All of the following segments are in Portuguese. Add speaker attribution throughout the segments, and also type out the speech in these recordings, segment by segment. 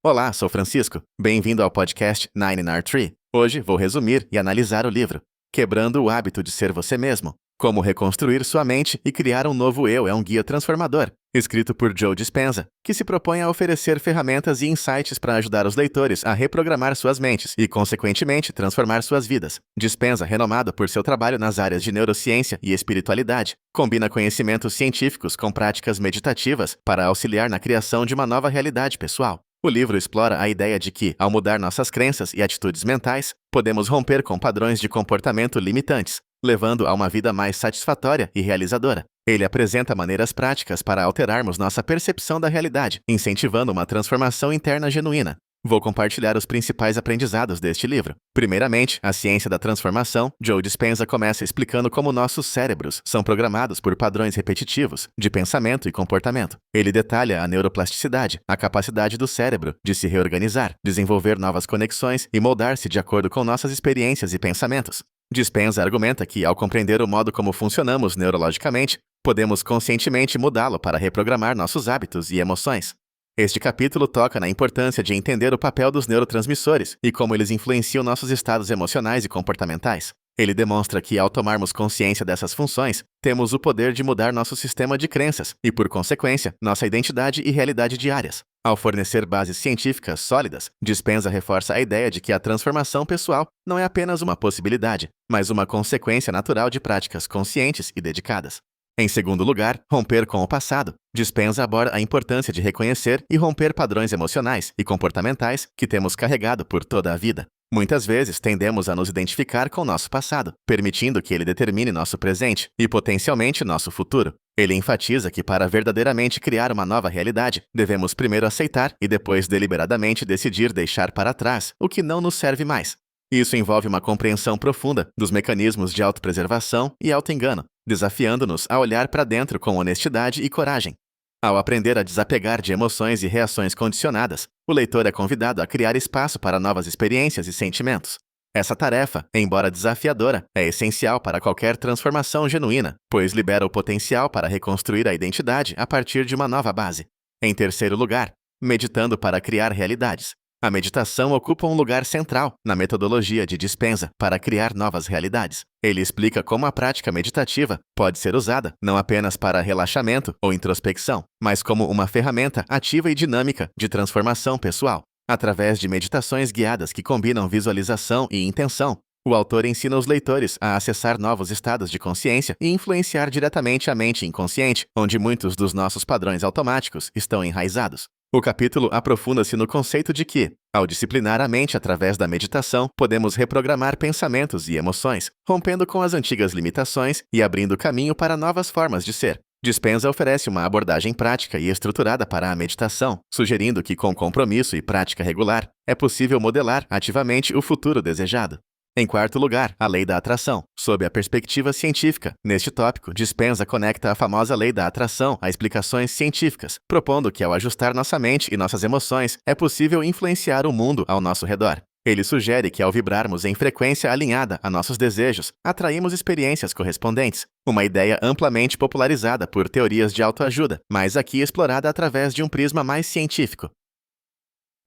Speaker 1: Olá, sou Francisco. Bem-vindo ao podcast 9R3. Hoje vou resumir e analisar o livro Quebrando o Hábito de Ser Você Mesmo. Como reconstruir sua mente e criar um novo eu é um guia transformador, escrito por Joe Dispenza, que se propõe a oferecer ferramentas e insights para ajudar os leitores a reprogramar suas mentes e, consequentemente, transformar suas vidas. Dispenza, renomado por seu trabalho nas áreas de neurociência e espiritualidade, combina conhecimentos científicos com práticas meditativas para auxiliar na criação de uma nova realidade pessoal. O livro explora a ideia de que, ao mudar nossas crenças e atitudes mentais, podemos romper com padrões de comportamento limitantes, levando a uma vida mais satisfatória e realizadora. Ele apresenta maneiras práticas para alterarmos nossa percepção da realidade, incentivando uma transformação interna genuína. Vou compartilhar os principais aprendizados deste livro. Primeiramente, a ciência da transformação. Joe Dispenza começa explicando como nossos cérebros são programados por padrões repetitivos de pensamento e comportamento. Ele detalha a neuroplasticidade, a capacidade do cérebro de se reorganizar, desenvolver novas conexões e moldar-se de acordo com nossas experiências e pensamentos. Dispenza argumenta que, ao compreender o modo como funcionamos neurologicamente, podemos conscientemente mudá-lo para reprogramar nossos hábitos e emoções. Este capítulo toca na importância de entender o papel dos neurotransmissores e como eles influenciam nossos estados emocionais e comportamentais. Ele demonstra que, ao tomarmos consciência dessas funções, temos o poder de mudar nosso sistema de crenças e, por consequência, nossa identidade e realidade diárias. Ao fornecer bases científicas sólidas, Dispenza reforça a ideia de que a transformação pessoal não é apenas uma possibilidade, mas uma consequência natural de práticas conscientes e dedicadas. Em segundo lugar, romper com o passado. Dispenza aborda a importância de reconhecer e romper padrões emocionais e comportamentais que temos carregado por toda a vida. Muitas vezes tendemos a nos identificar com nosso passado, permitindo que ele determine nosso presente e potencialmente nosso futuro. Ele enfatiza que para verdadeiramente criar uma nova realidade, devemos primeiro aceitar e depois deliberadamente decidir deixar para trás o que não nos serve mais. Isso envolve uma compreensão profunda dos mecanismos de autopreservação e autoengano, desafiando-nos a olhar para dentro com honestidade e coragem. Ao aprender a desapegar de emoções e reações condicionadas, o leitor é convidado a criar espaço para novas experiências e sentimentos. Essa tarefa, embora desafiadora, é essencial para qualquer transformação genuína, pois libera o potencial para reconstruir a identidade a partir de uma nova base. Em terceiro lugar, meditando para criar realidades. A meditação ocupa um lugar central na metodologia de Dispenza para criar novas realidades. Ele explica como a prática meditativa pode ser usada não apenas para relaxamento ou introspecção, mas como uma ferramenta ativa e dinâmica de transformação pessoal. Através de meditações guiadas que combinam visualização e intenção, o autor ensina os leitores a acessar novos estados de consciência e influenciar diretamente a mente inconsciente, onde muitos dos nossos padrões automáticos estão enraizados. O capítulo aprofunda-se no conceito de que, ao disciplinar a mente através da meditação, podemos reprogramar pensamentos e emoções, rompendo com as antigas limitações e abrindo caminho para novas formas de ser. Dispenza oferece uma abordagem prática e estruturada para a meditação, sugerindo que, com compromisso e prática regular, é possível modelar ativamente o futuro desejado. Em quarto lugar, a lei da atração. Sob a perspectiva científica, neste tópico, Dispenza conecta a famosa lei da atração a explicações científicas, propondo que, ao ajustar nossa mente e nossas emoções, é possível influenciar o mundo ao nosso redor. Ele sugere que, ao vibrarmos em frequência alinhada a nossos desejos, atraímos experiências correspondentes, uma ideia amplamente popularizada por teorias de autoajuda, mas aqui explorada através de um prisma mais científico.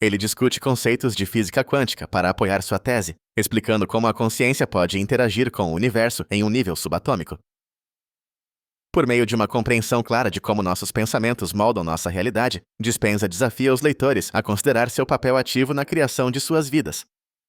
Speaker 1: Ele discute conceitos de física quântica para apoiar sua tese, explicando como a consciência pode interagir com o universo em um nível subatômico. Por meio de uma compreensão clara de como nossos pensamentos moldam nossa realidade, Dispenza desafia os leitores a considerar seu papel ativo na criação de suas vidas.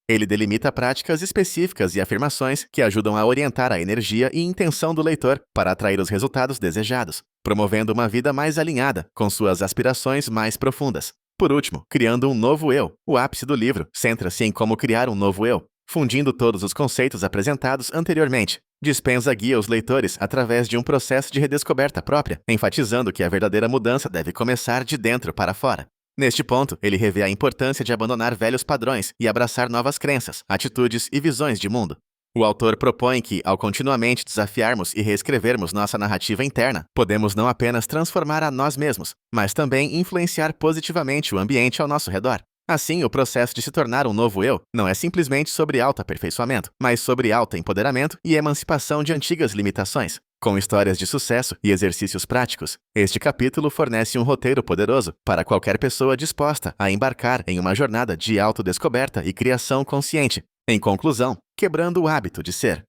Speaker 1: Ele delimita práticas específicas e afirmações que ajudam a orientar a energia e intenção do leitor para atrair os resultados desejados, promovendo uma vida mais alinhada com suas aspirações mais profundas. Por último, criando um novo eu. O ápice do livro centra-se em como criar um novo eu, fundindo todos os conceitos apresentados anteriormente. Dispenza guia os leitores através de um processo de redescoberta própria, enfatizando que a verdadeira mudança deve começar de dentro para fora. Neste ponto, ele revê a importância de abandonar velhos padrões e abraçar novas crenças, atitudes e visões de mundo. O autor propõe que, ao continuamente desafiarmos e reescrevermos nossa narrativa interna, podemos não apenas transformar a nós mesmos, mas também influenciar positivamente o ambiente ao nosso redor. Assim, o processo de se tornar um novo eu não é simplesmente sobre autoaperfeiçoamento, mas sobre autoempoderamento e emancipação de antigas limitações. Com histórias de sucesso e exercícios práticos, este capítulo fornece um roteiro poderoso para qualquer pessoa disposta a embarcar em uma jornada de autodescoberta e criação consciente. Em conclusão, quebrando o hábito de ser.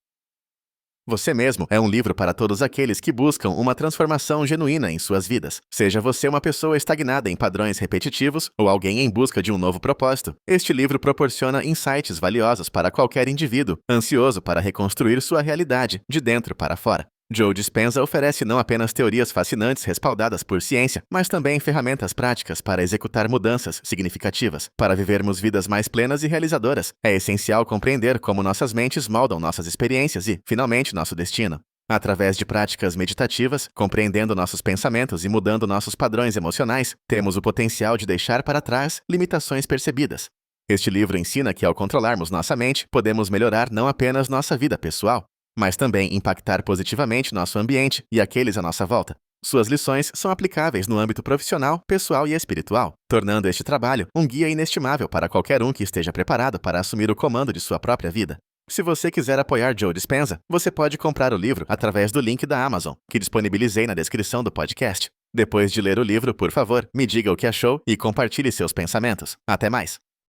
Speaker 1: Você Mesmo é um livro para todos aqueles que buscam uma transformação genuína em suas vidas. Seja você uma pessoa estagnada em padrões repetitivos ou alguém em busca de um novo propósito, este livro proporciona insights valiosos para qualquer indivíduo ansioso para reconstruir sua realidade de dentro para fora. Joe Dispenza oferece não apenas teorias fascinantes respaldadas por ciência, mas também ferramentas práticas para executar mudanças significativas. Para vivermos vidas mais plenas e realizadoras, é essencial compreender como nossas mentes moldam nossas experiências e, finalmente, nosso destino. Através de práticas meditativas, compreendendo nossos pensamentos e mudando nossos padrões emocionais, temos o potencial de deixar para trás limitações percebidas. Este livro ensina que, ao controlarmos nossa mente, podemos melhorar não apenas nossa vida pessoal, mas também impactar positivamente nosso ambiente e aqueles à nossa volta. Suas lições são aplicáveis no âmbito profissional, pessoal e espiritual, tornando este trabalho um guia inestimável para qualquer um que esteja preparado para assumir o comando de sua própria vida. Se você quiser apoiar Joe Dispenza, você pode comprar o livro através do link da Amazon, que disponibilizei na descrição do podcast. Depois de ler o livro, por favor, me diga o que achou e compartilhe seus pensamentos. Até mais!